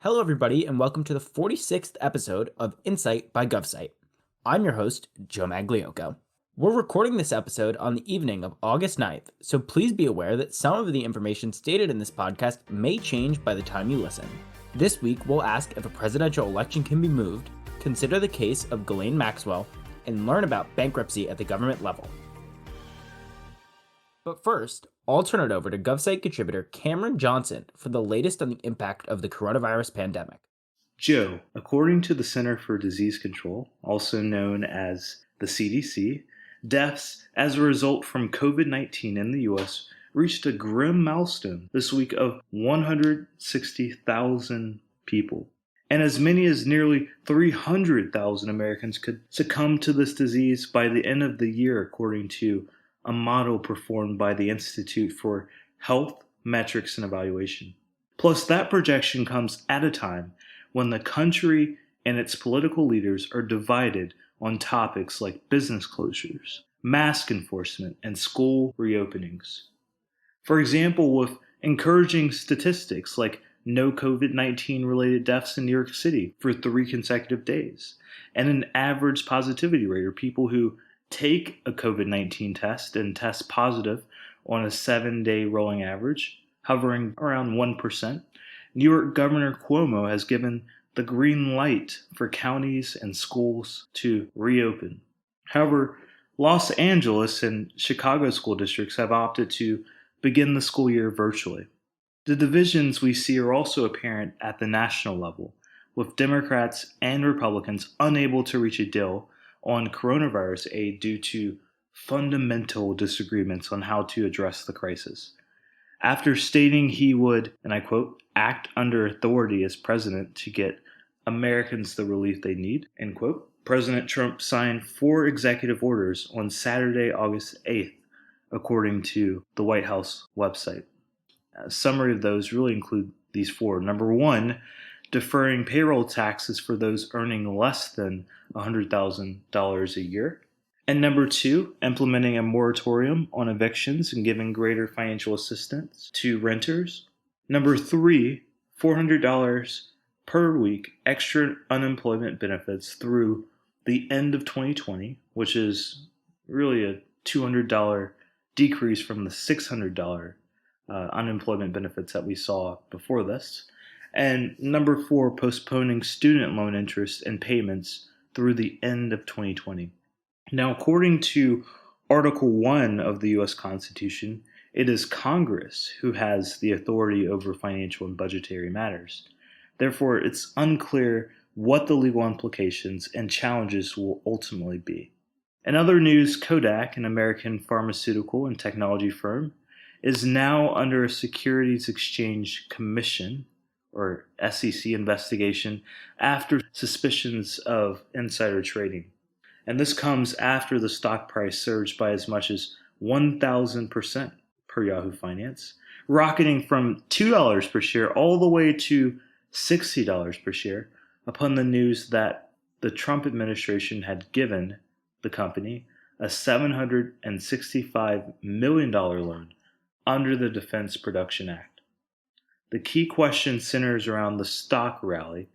Hello, everybody, and welcome to the 46th episode of Insight by GovSight. I'm your host, Joe Magliocco. We're recording this episode on the evening of August 9th, so please be aware that some of the information stated in this podcast may change by the time you listen. This week, we'll ask if a presidential election can be moved, consider the case of Ghislaine Maxwell, and learn about bankruptcy at the government level. But first, I'll turn it over to GovSight contributor Cameron Johnson for the latest on the impact of the coronavirus pandemic. Joe, according to the Center for Disease Control, also known as the CDC, deaths as a result from COVID-19 in the U.S. reached a grim milestone this week of 160,000 people. And as many as nearly 300,000 Americans could succumb to this disease by the end of the year, according to a model performed by the Institute for Health, Metrics, and Evaluation. Plus, that projection comes at a time when the country and its political leaders are divided on topics like business closures, mask enforcement, and school reopenings. For example, with encouraging statistics like no COVID-19 related deaths in New York City for 3 consecutive days, and an average positivity rate, or people who take a COVID-19 test and test positive on a 7-day rolling average, hovering around 1%, New York Governor Cuomo has given the green light for counties and schools to reopen. However, Los Angeles and Chicago school districts have opted to begin the school year virtually. The divisions we see are also apparent at the national level, with Democrats and Republicans unable to reach a deal on coronavirus aid due to fundamental disagreements on how to address the crisis. After stating he would, and I quote, act under authority as president to get Americans the relief they need, end quote, President Trump signed 4 executive orders on Saturday, August 8th, according to the White House website. A summary of those really include these 4. Number 1, deferring payroll taxes for those earning less than $100,000 a year. And number 2, implementing a moratorium on evictions and giving greater financial assistance to renters. Number 3, $400 per week extra unemployment benefits through the end of 2020, which is really a $200 decrease from the $600 unemployment benefits that we saw before this. And number 4, postponing student loan interest and payments through the end of 2020. Now, according to Article 1 of the U.S. Constitution, it is Congress who has the authority over financial and budgetary matters. Therefore, it's unclear what the legal implications and challenges will ultimately be. In other news, Kodak, an American pharmaceutical and technology firm, is now under a Securities Exchange Commission or SEC investigation after suspicions of insider trading. And this comes after the stock price surged by as much as 1,000% per Yahoo Finance, rocketing from $2 per share all the way to $60 per share upon the news that the Trump administration had given the company a $765 million loan under the Defense Production Act. The key question centers around the stock rally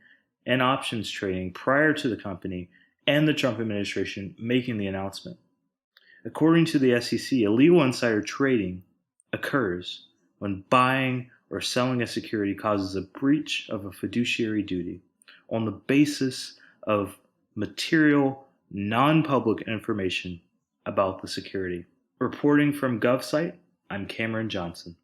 and options trading prior to the company and the Trump administration making the announcement. According to the SEC, illegal insider trading occurs when buying or selling a security causes a breach of a fiduciary duty on the basis of material, non-public information about the security. Reporting from GovSight, I'm Cameron Johnson.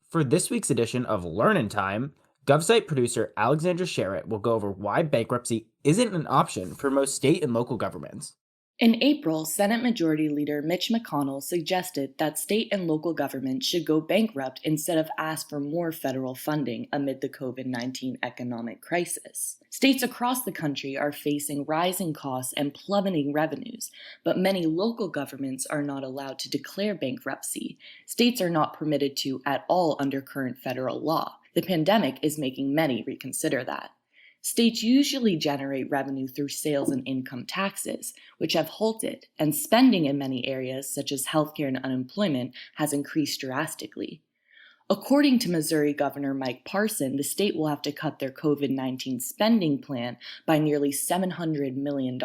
For this week's edition of Learnin' Time, GovSight producer Alexandra Sherritt will go over why bankruptcy isn't an option for most state and local governments. In April, Senate Majority Leader Mitch McConnell suggested that state and local governments should go bankrupt instead of ask for more federal funding amid the COVID-19 economic crisis. States across the country are facing rising costs and plummeting revenues, but many local governments are not allowed to declare bankruptcy. States are not permitted to at all under current federal law. The pandemic is making many reconsider that. States usually generate revenue through sales and income taxes, which have halted, and spending in many areas, such as healthcare and unemployment, has increased drastically. According to Missouri Governor Mike Parson, the state will have to cut their COVID-19 spending plan by nearly $700 million.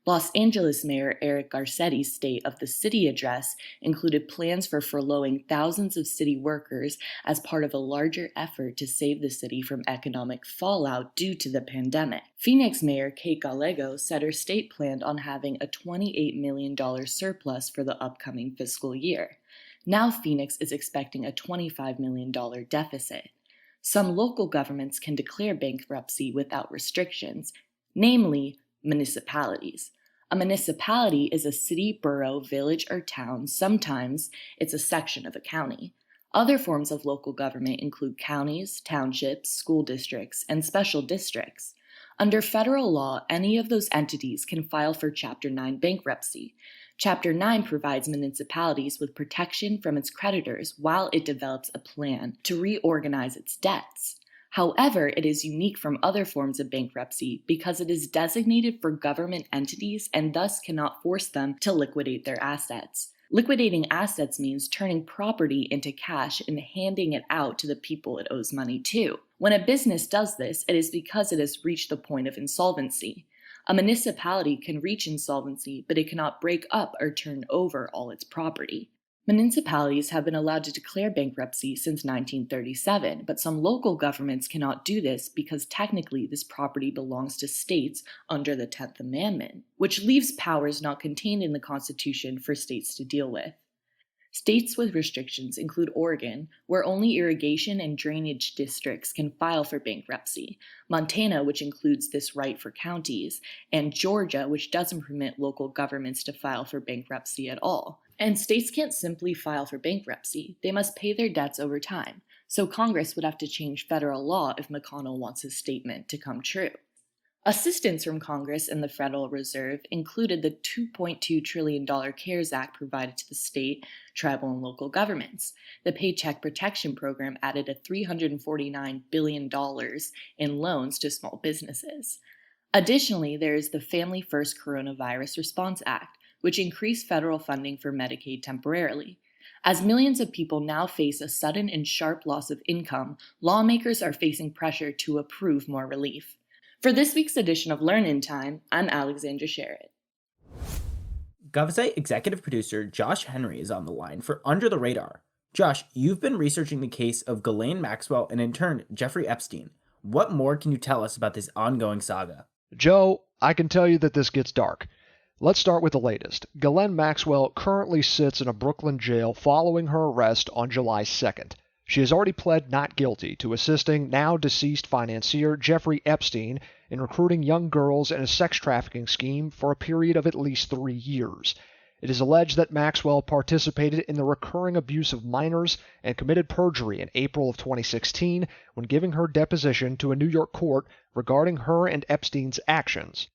Los Angeles Mayor Eric Garcetti's State of the City address included plans for furloughing thousands of city workers as part of a larger effort to save the city from economic fallout due to the pandemic. Phoenix Mayor Kate Gallego said her state planned on having a $28 million surplus for the upcoming fiscal year. Now Phoenix is expecting a $25 million deficit. Some local governments can declare bankruptcy without restrictions, namely municipalities. A municipality is a city, borough, village, or town. Sometimes it's a section of a county. Other forms of local government include counties, townships, school districts, and special districts. Under federal law, any of those entities can file for Chapter 9 bankruptcy. Chapter 9 provides municipalities with protection from its creditors while it develops a plan to reorganize its debts. However, it is unique from other forms of bankruptcy because it is designated for government entities and thus cannot force them to liquidate their assets. Liquidating assets means turning property into cash and handing it out to the people it owes money to. When a business does this, it is because it has reached the point of insolvency. A municipality can reach insolvency, but it cannot break up or turn over all its property. Municipalities have been allowed to declare bankruptcy since 1937, but some local governments cannot do this because technically this property belongs to states under the 10th Amendment, which leaves powers not contained in the Constitution for states to deal with. States with restrictions include Oregon, where only irrigation and drainage districts can file for bankruptcy, Montana, which includes this right for counties, and Georgia, which doesn't permit local governments to file for bankruptcy at all. And states can't simply file for bankruptcy. They must pay their debts over time. So Congress would have to change federal law if McConnell wants his statement to come true. Assistance from Congress and the Federal Reserve included the $2.2 trillion CARES Act provided to the state, tribal, and local governments. The Paycheck Protection Program added a $349 billion in loans to small businesses. Additionally, there is the Family First Coronavirus Response Act, which increased federal funding for Medicaid temporarily. As millions of people now face a sudden and sharp loss of income, lawmakers are facing pressure to approve more relief. For this week's edition of Learn in Time, I'm Alexandra Sherritt. GovSight executive producer Josh Henry is on the line for Under the Radar. Josh, you've been researching the case of Ghislaine Maxwell and intern Jeffrey Epstein. What more can you tell us about this ongoing saga? Joe, I can tell you that this gets dark. Let's start with the latest. Ghislaine Maxwell currently sits in a Brooklyn jail following her arrest on July 2nd. She has already pled not guilty to assisting now deceased financier Jeffrey Epstein in recruiting young girls in a sex trafficking scheme for a period of at least 3 years. It is alleged that Maxwell participated in the recurring abuse of minors and committed perjury in April of 2016 when giving her deposition to a New York court regarding her and Epstein's actions.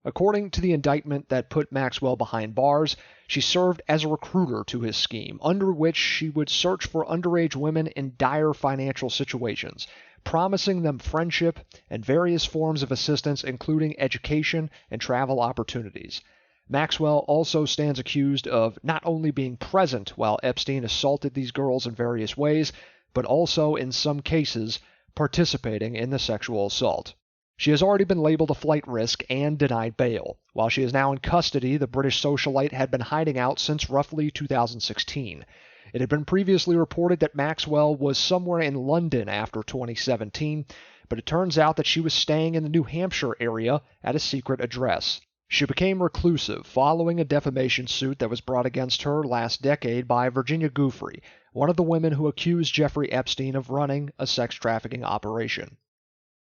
According to the indictment that put Maxwell behind bars, she served as a recruiter to his scheme, under which she would search for underage women in dire financial situations, promising them friendship and various forms of assistance, including education and travel opportunities. Maxwell also stands accused of not only being present while Epstein assaulted these girls in various ways, but also, in some cases, participating in the sexual assault. She has already been labeled a flight risk and denied bail. While she is now in custody, the British socialite had been hiding out since roughly 2016. It had been previously reported that Maxwell was somewhere in London after 2017, but it turns out that she was staying in the New Hampshire area at a secret address. She became reclusive following a defamation suit that was brought against her last decade by Virginia Giuffre, one of the women who accused Jeffrey Epstein of running a sex trafficking operation.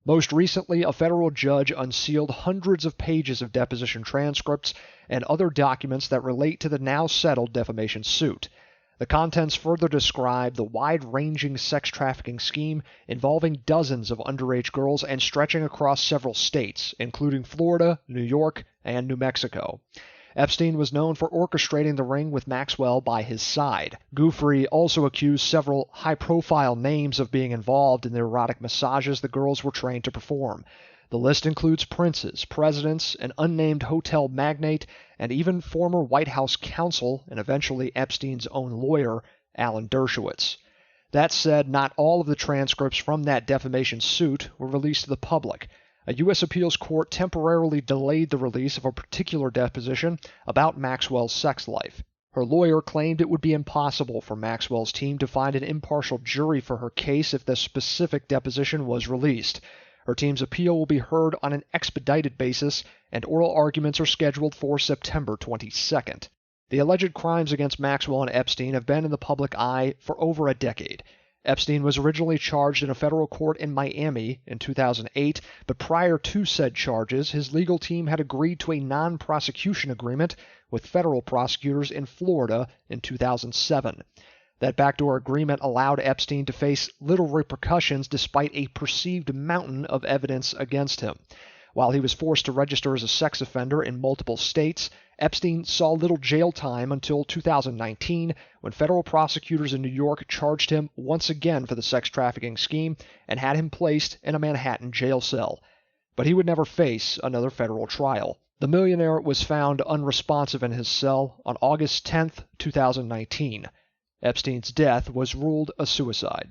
Most recently, a federal judge unsealed hundreds of pages of deposition transcripts and other documents that relate to the now settled defamation suit. The contents further describe the wide-ranging sex trafficking scheme involving dozens of underage girls and stretching across several states, including Florida, New York, and New Mexico. Epstein was known for orchestrating the ring with Maxwell by his side. Giuffre also accused several high-profile names of being involved in the erotic massages the girls were trained to perform. The list includes princes, presidents, an unnamed hotel magnate, and even former White House counsel and eventually Epstein's own lawyer, Alan Dershowitz. That said, not all of the transcripts from that defamation suit were released to the public. A U.S. appeals court temporarily delayed the release of a particular deposition about Maxwell's sex life. Her lawyer claimed it would be impossible for Maxwell's team to find an impartial jury for her case if the specific deposition was released. Her team's appeal will be heard on an expedited basis, and oral arguments are scheduled for September 22nd. The alleged crimes against Maxwell and Epstein have been in the public eye for over a decade. Epstein was originally charged in a federal court in Miami in 2008, but prior to said charges, his legal team had agreed to a non-prosecution agreement with federal prosecutors in Florida in 2007. That backdoor agreement allowed Epstein to face little repercussions despite a perceived mountain of evidence against him. While he was forced to register as a sex offender in multiple states, Epstein saw little jail time until 2019, when federal prosecutors in New York charged him once again for the sex trafficking scheme and had him placed in a Manhattan jail cell. But he would never face another federal trial. The millionaire was found unresponsive in his cell on August 10, 2019. Epstein's death was ruled a suicide.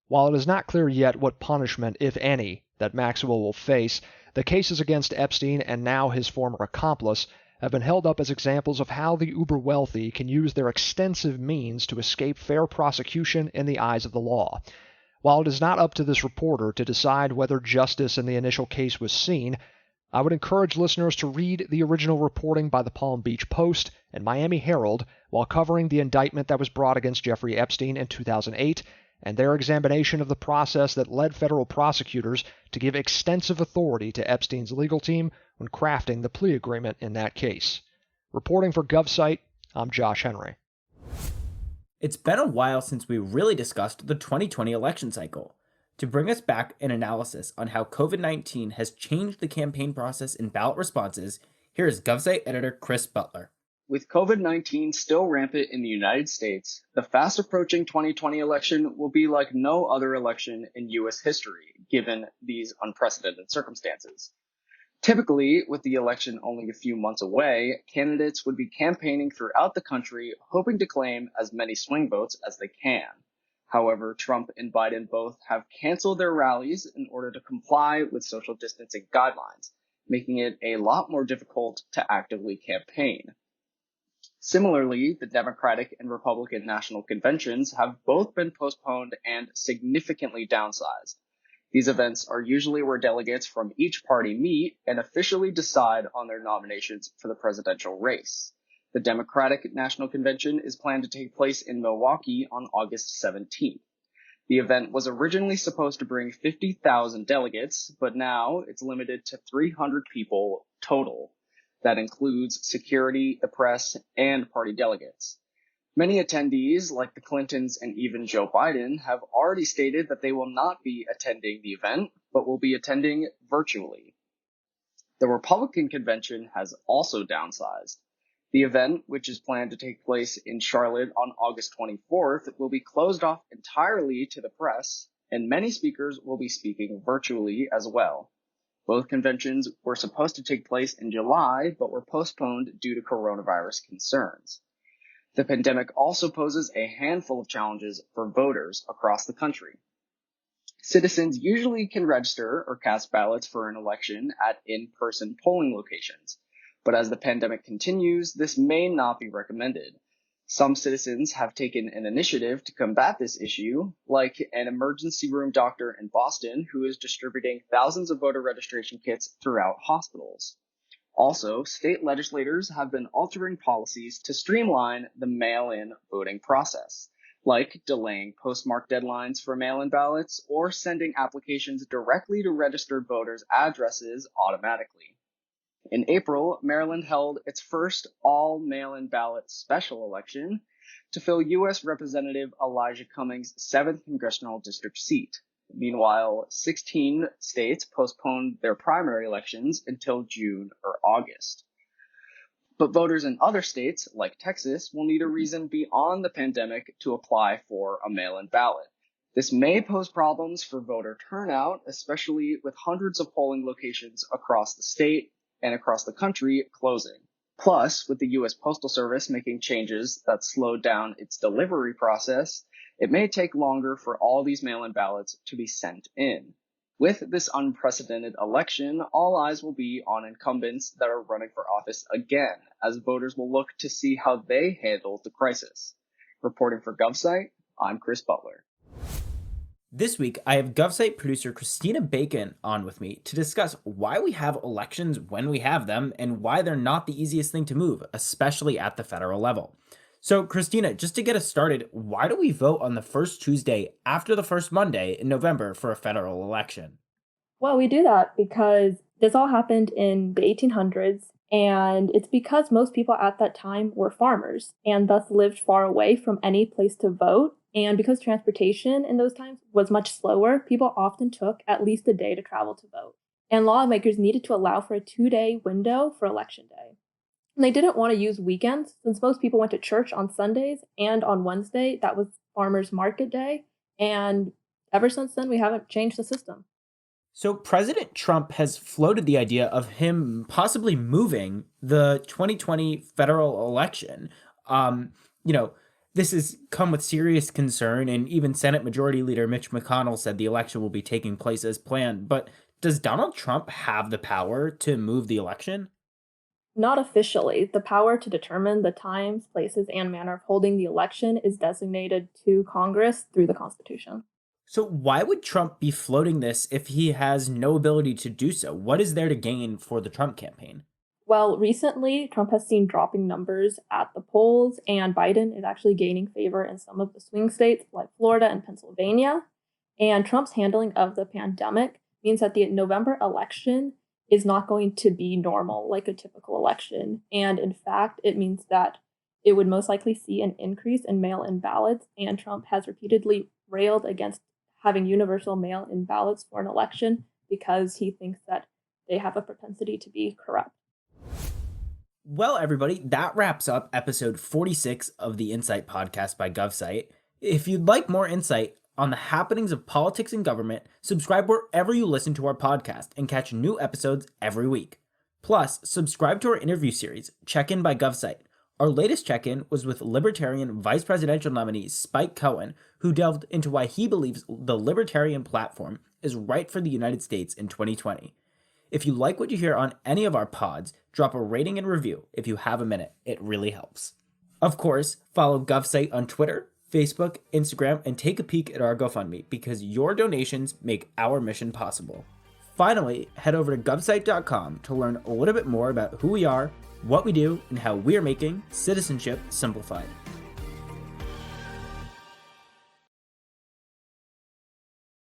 While it is not clear yet what punishment, if any, that Maxwell will face, the cases against Epstein and now his former accomplice have been held up as examples of how the uber-wealthy can use their extensive means to escape fair prosecution in the eyes of the law. While it is not up to this reporter to decide whether justice in the initial case was seen, I would encourage listeners to read the original reporting by the Palm Beach Post and Miami Herald while covering the indictment that was brought against Jeffrey Epstein in 2008 and their examination of the process that led federal prosecutors to give extensive authority to Epstein's legal team when crafting the plea agreement in that case. Reporting for GovSight, I'm Josh Henry. It's been a while since we really discussed the 2020 election cycle. To bring us back an analysis on how COVID-19 has changed the campaign process and ballot responses, here is GovSight editor Chris Butler. With COVID-19 still rampant in the United States, the fast-approaching 2020 election will be like no other election in U.S. history, given these unprecedented circumstances. Typically, with the election only a few months away, candidates would be campaigning throughout the country, hoping to claim as many swing votes as they can. However, Trump and Biden both have canceled their rallies in order to comply with social distancing guidelines, making it a lot more difficult to actively campaign. Similarly, the Democratic and Republican national conventions have both been postponed and significantly downsized. These events are usually where delegates from each party meet and officially decide on their nominations for the presidential race. The Democratic National Convention is planned to take place in Milwaukee on August 17th. The event was originally supposed to bring 50,000 delegates, but now it's limited to 300 people total. That includes security, the press, and party delegates. Many attendees, like the Clintons and even Joe Biden, have already stated that they will not be attending the event, but will be attending virtually. The Republican convention has also downsized. The event, which is planned to take place in Charlotte on August 24th, will be closed off entirely to the press, and many speakers will be speaking virtually as well. Both conventions were supposed to take place in July, but were postponed due to coronavirus concerns. The pandemic also poses a handful of challenges for voters across the country. Citizens usually can register or cast ballots for an election at in-person polling locations, but as the pandemic continues, this may not be recommended. Some citizens have taken an initiative to combat this issue, like an emergency room doctor in Boston who is distributing thousands of voter registration kits throughout hospitals. Also, state legislators have been altering policies to streamline the mail-in voting process, like delaying postmark deadlines for mail-in ballots or sending applications directly to registered voters' addresses automatically. In April, Maryland held its first all-mail-in ballot special election to fill U.S. Representative Elijah Cummings' 7th congressional district seat. Meanwhile, 16 states postponed their primary elections until June or August. But voters in other states, like Texas, will need a reason beyond the pandemic to apply for a mail-in ballot. This may pose problems for voter turnout, especially with hundreds of polling locations across the state and across the country closing. Plus, with the U.S. Postal Service making changes that slowed down its delivery process, It may take longer for all these mail-in ballots to be sent in. With this unprecedented election, all eyes will be on incumbents that are running for office again, as voters will look to see how they handle the crisis. Reporting for GovSight, I'm Chris Butler. This week, I have GovSight producer Kristina Bacon on with me to discuss why we have elections when we have them and why they're not the easiest thing to move, especially at the federal level. So, Kristina, just to get us started, why do we vote on the first Tuesday after the first Monday in November for a federal election? Well, we do that because this all happened in the 1800s, and it's because most people at that time were farmers and thus lived far away from any place to vote. And because transportation in those times was much slower, people often took at least a day to travel to vote. And lawmakers needed to allow for a 2-day window for election day. And they didn't want to use weekends since most people went to church on Sundays, and on Wednesday, that was farmers' market day. And ever since then, we haven't changed the system. So President Trump has floated the idea of him possibly moving the 2020 federal election. This has come with serious concern, and even Senate Majority Leader Mitch McConnell said the election will be taking place as planned. But does Donald Trump have the power to move the election? Not officially. The power to determine the times, places, and manner of holding the election is designated to Congress through the Constitution. So why would Trump be floating this if he has no ability to do so? What is there to gain for the Trump campaign? Well, recently, Trump has seen dropping numbers at the polls, and Biden is actually gaining favor in some of the swing states like Florida and Pennsylvania. And Trump's handling of the pandemic means that the November election is not going to be normal like a typical election. And in fact, it means that it would most likely see an increase in mail-in ballots, and Trump has repeatedly railed against having universal mail-in ballots for an election because he thinks that they have a propensity to be corrupt. Well, everybody, that wraps up episode 46 of the Insight podcast by GovSight. If you'd like more insight on the happenings of politics and government, subscribe wherever you listen to our podcast and catch new episodes every week. Plus, subscribe to our interview series, Check-In by GovSight. Our latest check-in was with Libertarian vice presidential nominee Spike Cohen, who delved into why he believes the Libertarian platform is right for the United States in 2020. If you like what you hear on any of our pods, drop a rating and review if you have a minute. It really helps. Of course, follow GovSight on Twitter, Facebook, Instagram, and take a peek at our GoFundMe because your donations make our mission possible. Finally, head over to govsight.com to learn a little bit more about who we are, what we do, and how we are making citizenship simplified.